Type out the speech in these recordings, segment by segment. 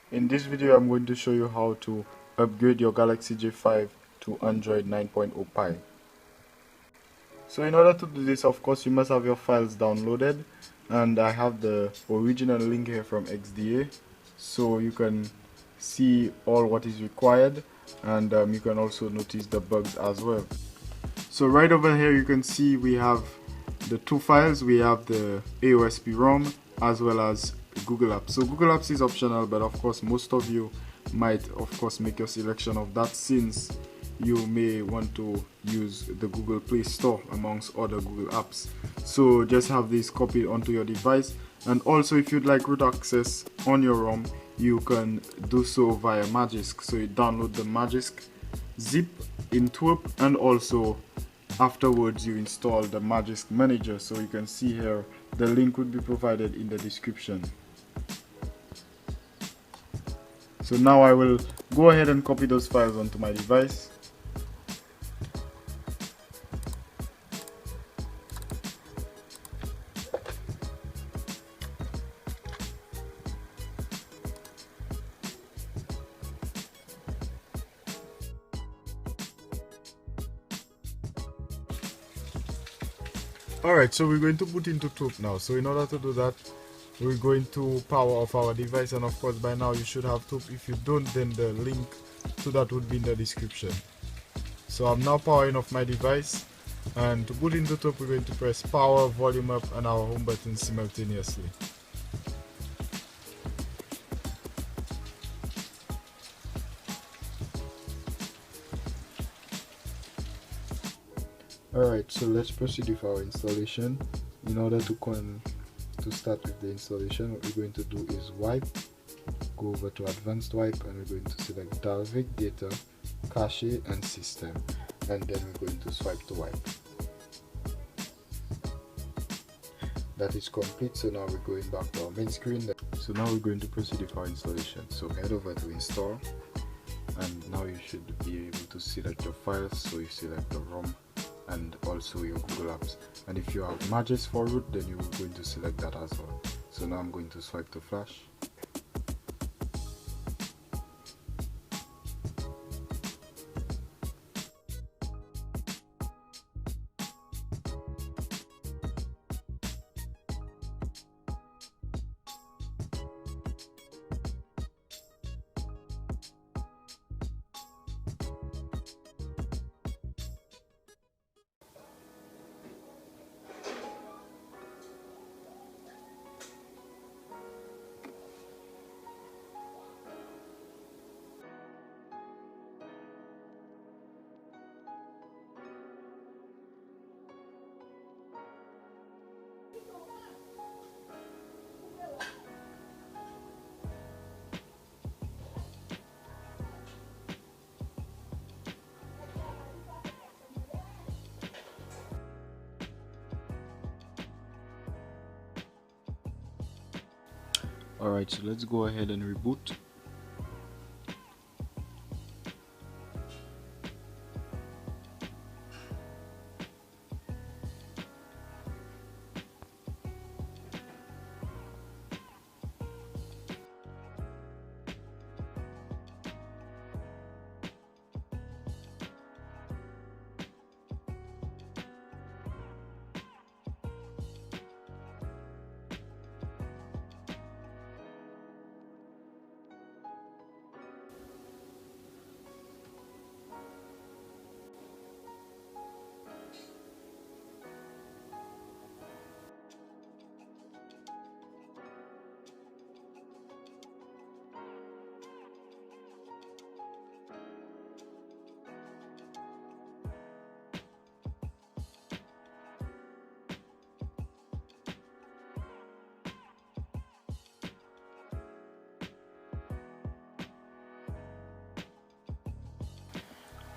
In this video, I'm going to show you how to upgrade your Galaxy J5 to Android 9.0 Pie. So in order to do this, of course, you must have your files downloaded, and I have the original link here from XDA, so you can see all what is required, and you can also notice the bugs as well. So right over here you can see we have the two files. We have the AOSP ROM as well as Google Apps. So Google Apps is optional, but of course most of you might of course make your selection of that, since you may want to use the Google Play Store amongst other Google apps. So just have this copied onto your device, and also if you'd like root access on your ROM, you can do so via Magisk. So you download the Magisk zip in TWRP, and also afterwards you install the Magisk Manager. So you can see here the link would be provided in the description. So now I will go ahead and copy those files onto my device. Alright, so we're going to boot into TWRP now. So in order to do that, we're going to power off our device, and of course by now you should have TWRP. If you don't, then the link to that would be in the description. So I'm now powering off my device, and to boot into TWRP we're going to press power, volume up and our home button simultaneously. Alright, so let's proceed with our installation. In order to start with the installation, what we're going to do is wipe, go over to advanced wipe, and we're going to select Dalvik, data, cache and system, and then we're going to swipe to wipe. That is complete. So now we're going back to our main screen. So now we're going to proceed with our installation. So head over to install, and now you should be able to select your files. So you select the ROM and also your Google Apps, and if you have Magisk for root, then you're going to select that as well. So now I'm going to swipe to flash. Alright, so let's go ahead and reboot.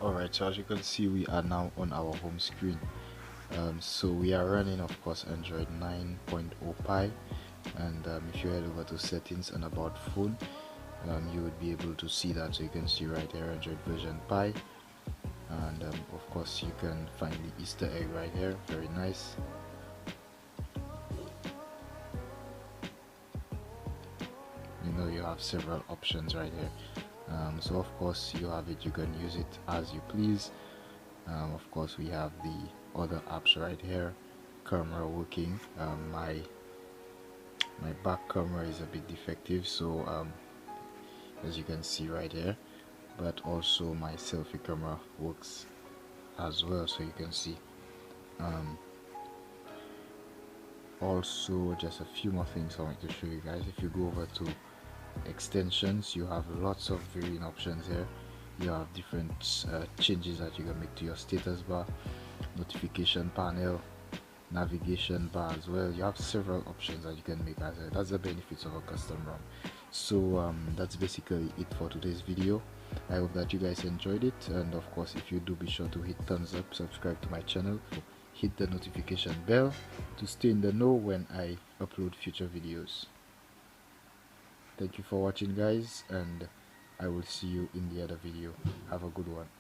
Alright, so as you can see, we are now on our home screen. So we are running, of course, Android 9.0 Pie, and if you head over to settings and about phone, you would be able to see that. So you can see right here Android version Pie, and of course you can find the Easter egg right here. Very nice. You have several options right here. So of course you have it, you can use it as you please. Of course we have the other apps right here. Camera working. My back camera is a bit defective, so as you can see right here, but also my selfie camera works as well, so you can see. Also, just a few more things I want to show you guys. If you go over to extensions, you have lots of varying options here. You have different changes that you can make to your status bar, notification panel, navigation bar as well. You have several options that you can make as well. That's the benefits of a custom ROM. So that's basically it for today's video. I hope that you guys enjoyed it, and of course if you do, be sure to hit thumbs up, subscribe to my channel, hit the notification bell to stay in the know when I upload future videos. Thank you for watching guys, and I will see you in the other video. Have a good one.